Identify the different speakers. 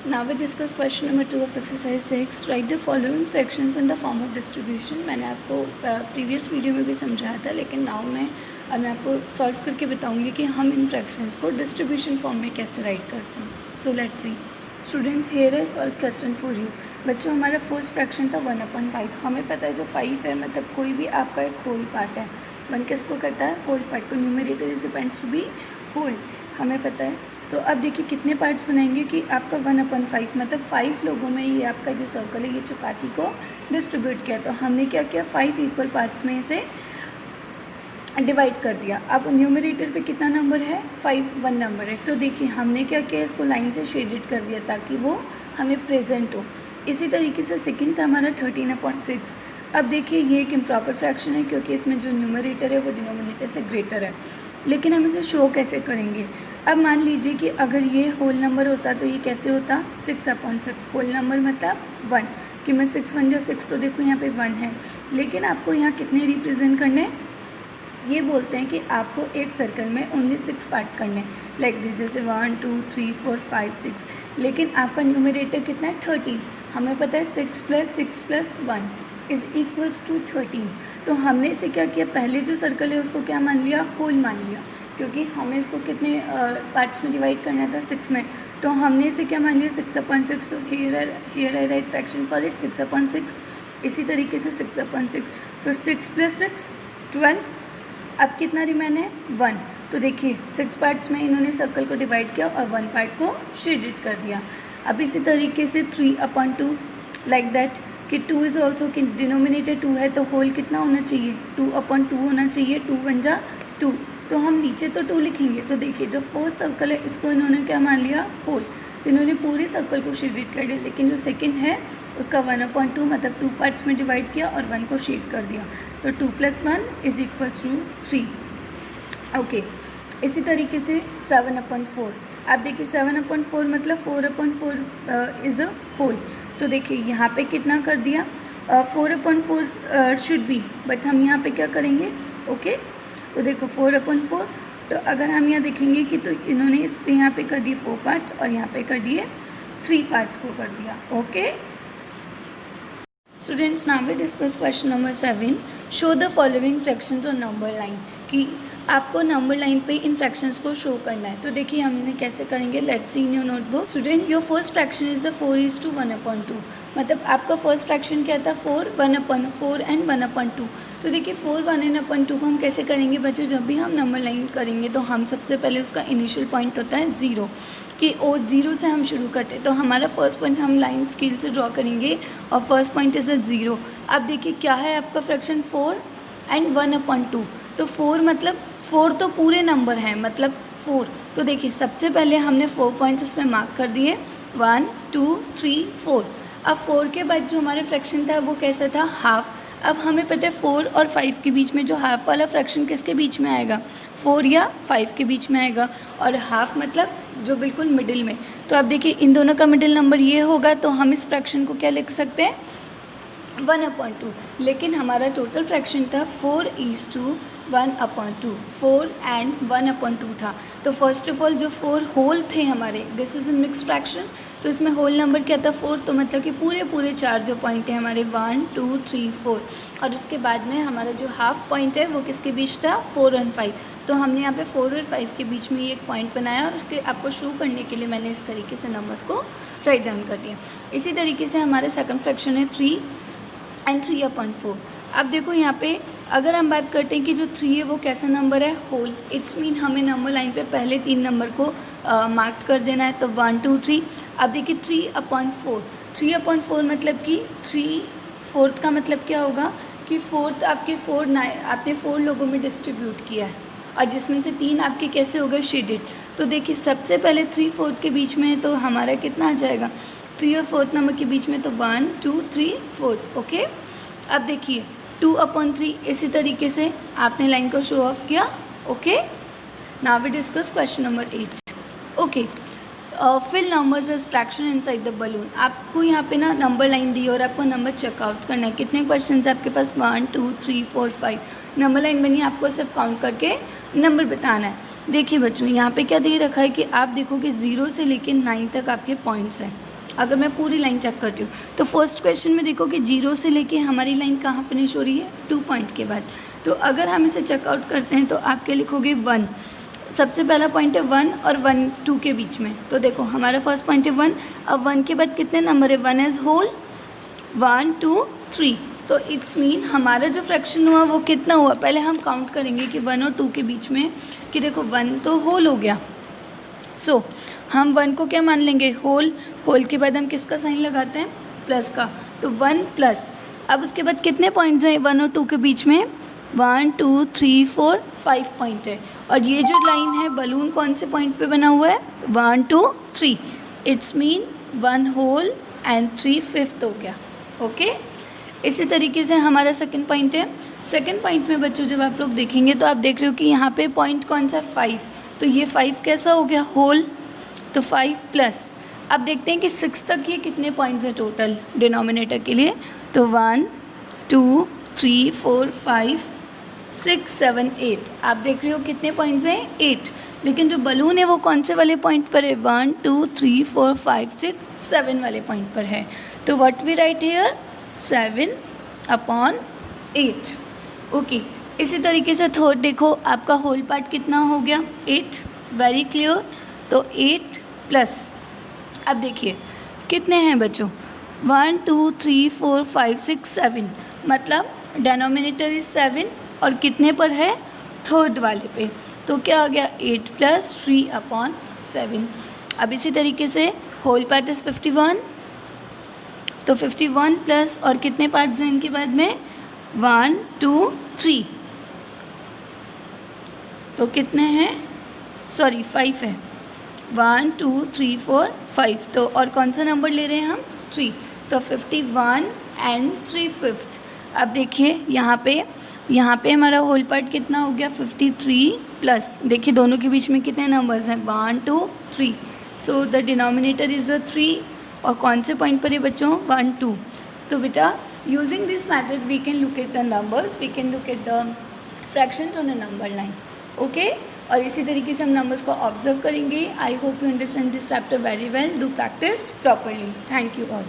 Speaker 1: Now we discuss question number 2 of exercise 6. Write the following fractions in the form of distribution. मैंने आपको previous video में भी समझाया था, लेकिन नाउ मैं आपको सॉल्व करके बताऊंगी कि हम इन फ्रैक्शंस को डिस्ट्रीब्यूशन फॉर्म में कैसे राइट करते हैं. So let's see. Students, here है सॉल्व क्वेश्चन फॉर यू. बच्चों, हमारा फर्स्ट फ्रैक्शन था 1/5. हमें पता है जो 5 है मतलब कोई भी आपका एक होल पार्ट है. 1 किसको करता है? होल पार्ट को. Numerator is depends to be whole, हमें पता है. तो अब देखिए कितने पार्ट्स बनाएंगे कि आपका 1/5 मतलब 5 लोगों में ये आपका जो सर्कल है ये चपाती को डिस्ट्रीब्यूट किया. तो हमने क्या किया, 5 इक्वल पार्ट्स में इसे डिवाइड कर दिया. अब न्यूमरेटर पे कितना नंबर है? 1 नंबर है. तो देखिए हमने क्या किया, इसको लाइन से शेडेड कर दिया ताकि वो हमें प्रेजेंट हो. इसी तरीके से सेकंड था हमारा 13/6. अब देखिए ये एक इम्प्रॉपर फ्रैक्शन है क्योंकि इसमें जो न्यूमरेटर है वो डिनोमिनेटर से ग्रेटर है. लेकिन हम इसे शो कैसे करेंगे? अब मान लीजिए कि अगर ये होल नंबर होता तो ये कैसे होता? 6/6. होल नंबर मतलब 1, कि मैं 6 1 जा 6, तो देखो यहाँ पे 1 है. लेकिन आपको यहाँ कितने रिप्रेजेंट करने? ये बोलते हैं कि आपको एक सर्कल में ओनली 6 पार्ट करने, लाइक दिस, जैसे 1 2 3 4 5 6. लेकिन आपका न्यूमरेटर कितना है? 13. हमें पता है 6 + 1 इज़ इक्वल्स टू 13. तो हमने इसे क्या किया, पहले जो सर्कल है उसको क्या मान लिया? होल मान लिया, क्योंकि हमें इसको कितने पार्ट्स में डिवाइड करना था? 6 में. तो हमने इसे क्या मान लिया? 6/6. तो here I right fraction for it 6/6. इसी तरीके से 6/6. तो 6 + 6 12. अब कितना रिमेन है? 1. तो देखिए 6 पार्ट्स में इन्होंने सर्कल को डिवाइड किया और 1 पार्ट को शेडेड कर दिया. अब इसी तरीके से 3/2 लाइक दैट, कि 2 इज़ ऑल्सो, कि डिनोमिनेटर 2 है तो होल कितना होना चाहिए? 2/2 होना चाहिए. 2 1 जा 2. तो हम नीचे तो 2 लिखेंगे. तो देखिए जो फर्स्ट सर्कल है इसको इन्होंने क्या मान लिया? होल. तो इन्होंने पूरे सर्कल को शेडेड कर दिया. लेकिन जो सेकंड है उसका 1/2 मतलब 2 पार्ट्स में डिवाइड किया और 1 को शेड कर दिया. तो 2 + 1 इज़ इक्वल्स टू 3. ओके. इसी तरीके से 7/4. आप देखिए 7/4 मतलब 4/4 इज़ अ होल. तो देखिए यहाँ पे कितना कर दिया? 4/4 शुड बी, बट हम यहाँ पे क्या करेंगे? ओके. तो देखो 4/4. तो अगर हम यहाँ देखेंगे कि तो इन्होंने इस पे यहाँ पे कर दिए 4 पार्ट्स और यहाँ पे कर दिए 3 पार्ट्स को कर दिया. Okay students, now we discuss question number 7. Show the following fractions on number line. कि आपको नंबर लाइन पे इन फ्रैक्शंस को शो करना है. तो देखिए हम इन्हें कैसे करेंगे. Let's see in your notebook. Student, your first fraction is the 4:1/2. मतलब आपका फर्स्ट फ्रैक्शन क्या था? 4 1/4 एंड 1/2. तो देखिए 4 1/2 को हम कैसे करेंगे बच्चों? जब भी हम नंबर लाइन करेंगे तो हम सबसे पहले उसका इनिशियल पॉइंट होता है 0, कि 0 से हम शुरू करते हैं. तो हमारा फर्स्ट पॉइंट हम लाइन स्केल से ड्रॉ करेंगे और फर्स्ट पॉइंट इज 0. अब देखिए क्या है आपका फ्रैक्शन? 4 एंड 1/2. तो 4 मतलब 4 तो पूरे नंबर हैं, मतलब 4. तो देखिए सबसे पहले हमने 4 पॉइंट्स इसमें मार्क कर दिए, 1 2 3 4. अब 4 के बाद जो हमारा फ्रैक्शन था वो कैसा था? हाफ. अब हमें पता है 4 और 5 के बीच में जो हाफ वाला फ्रैक्शन किसके बीच में आएगा? 4 या 5 के बीच में आएगा. और हाफ मतलब जो बिल्कुल मिडिल में. तो अब देखिए इन दोनों का मिडिल नंबर ये होगा, तो हम इस फ्रैक्शन को क्या लिख सकते हैं? 1/2. लेकिन हमारा टोटल फ्रैक्शन था 4:1/2. 4 एंड 1/2 था. तो फर्स्ट ऑफ ऑल जो 4 होल थे हमारे, this is a mix fraction. तो इसमें होल नंबर क्या था? 4. तो मतलब कि पूरे 4 जो पॉइंट हैं हमारे 1 2 3 4. और उसके बाद में हमारा जो हाफ पॉइंट है वो किसके बीच था? 4 और 5. तो हमने यहाँ पे 4 और 5 के बीच में ये एक पॉइंट बनाया और उसके आपको शो करने के लिए मैंने इस तरीके से नंबर्स को राइट डाउन कर दिया. इसी तरीके से हमारा सेकंड फ्रैक्शन है 3 एंड 3/4. अब देखो यहाँ पे अगर हम बात करते हैं कि जो 3 है वो कैसा नंबर है? होल. इट्स मीन हमें नंबर लाइन पे पहले 3 नंबर को मार्क कर देना है. तो 1 2 3. अब देखिए 3/4. 3/4 मतलब कि 3/4 का मतलब क्या होगा? कि 4th आपके आपने 4 लोगों में डिस्ट्रीब्यूट किया है और जिसमें से 3 आपके कैसे हो गए? शेडेड. तो देखिए सबसे पहले 3/4 के बीच में तो हमारा कितना आ जाएगा? 3 और 4th नंबर के बीच में तो 1 2 3 4. ओके. अब देखिए 2/3. इसी तरीके से आपने लाइन को शो ऑफ किया. Okay. Now we discuss question number 8. Okay. Fill numbers as fraction inside the balloon. आपको यहाँ पे ना नंबर लाइन दी और आपको नंबर चेकआउट करना है. कितने क्वेश्चन है आपके पास? 1 2 3 4 5. नंबर लाइन बनी, आपको सिर्फ काउंट करके नंबर बताना है. देखिए बच्चों यहाँ पे क्या दे रखा है कि आप देखो कि 0 से लेकर 9 तक आपके पॉइंट्स हैं. अगर मैं पूरी लाइन चेक करती हूँ तो फर्स्ट क्वेश्चन में देखो कि 0 से लेके हमारी लाइन कहाँ फिनिश हो रही है, 2 पॉइंट के बाद। तो अगर हम इसे चेकआउट करते हैं तो आप क्या लिखोगे 1, सबसे पहला पॉइंट है 1 और 1 2 के बीच में। तो देखो हमारा फर्स्ट पॉइंट है 1, अब 1 के बाद कितने नंबर है, 1 एज होल, 1 2 3। तो इट्स मीन हमारा जो फ्रैक्शन हुआ वो कितना हुआ, पहले हम काउंट करेंगे कि 1 और 2 के बीच में, कि देखो 1 तो होल हो गया। सो हम 1 को क्या मान लेंगे, होल। होल के बाद हम किसका साइन लगाते हैं, प्लस का। तो 1 प्लस, अब उसके बाद कितने पॉइंट्स हैं 1 और 2 के बीच में, 1 2 3 4 5 पॉइंट है। और ये जो लाइन है बलून कौन से पॉइंट पे बना हुआ है, 1 2 3। It's mean 1 whole and 3 fifth हो गया। ओके, इसी तरीके से हमारा सेकंड पॉइंट है। सेकंड पॉइंट में बच्चों जब आप लोग देखेंगे तो आप देख रहे हो कि यहाँ पे पॉइंट कौन सा, 5। तो ये 5 कैसा हो गया, होल। तो 5 प्लस, अब देखते हैं कि 6 तक ये कितने पॉइंट्स हैं टोटल डिनोमिनेटर के लिए। तो 1 2 3 4 5 6 7 8, आप देख रहे हो कितने पॉइंट्स हैं, 8। लेकिन जो बलून है वो कौन से वाले पॉइंट पर है, 1 2 3 4 5 6 7 वाले पॉइंट पर है। तो what we write here, 7/8। Okay, इसी तरीके से थर्ड देखो, आपका होल पार्ट कितना हो गया, 8। Very clear. तो 8 प्लस, अब देखिए कितने हैं बच्चों, 1 2 3 4 5 6 7, मतलब डेनोमिनेटर इज 7 और कितने पर है, थर्ड वाले पे। तो क्या आ गया, 8 + 3/7। अब इसी तरीके से होल पार्ट इज 51, तो 51 प्लस और कितने पार्ट्स हैं इनके बाद में, 1 2 3, तो कितने हैं, सॉरी 5 है, 1 2 3 4 5। तो और कौन सा नंबर ले रहे हैं हम, 3। तो 51 एंड 3 फिफ्थ। अब देखिए यहाँ पे हमारा होल पार्ट कितना हो गया, 53 प्लस, देखिए दोनों के बीच में कितने नंबर्स हैं, 1 2 3। So the denominator is the 3। और कौन से पॉइंट पर है बच्चों, 1 2। तो बेटा using this method we can look at the numbers, we can look at the fractions on a number line. Okay, और इसी तरीके से हम नंबर्स को ऑब्जर्व करेंगे। I hope you understand this chapter very well, do practice properly. Thank you all.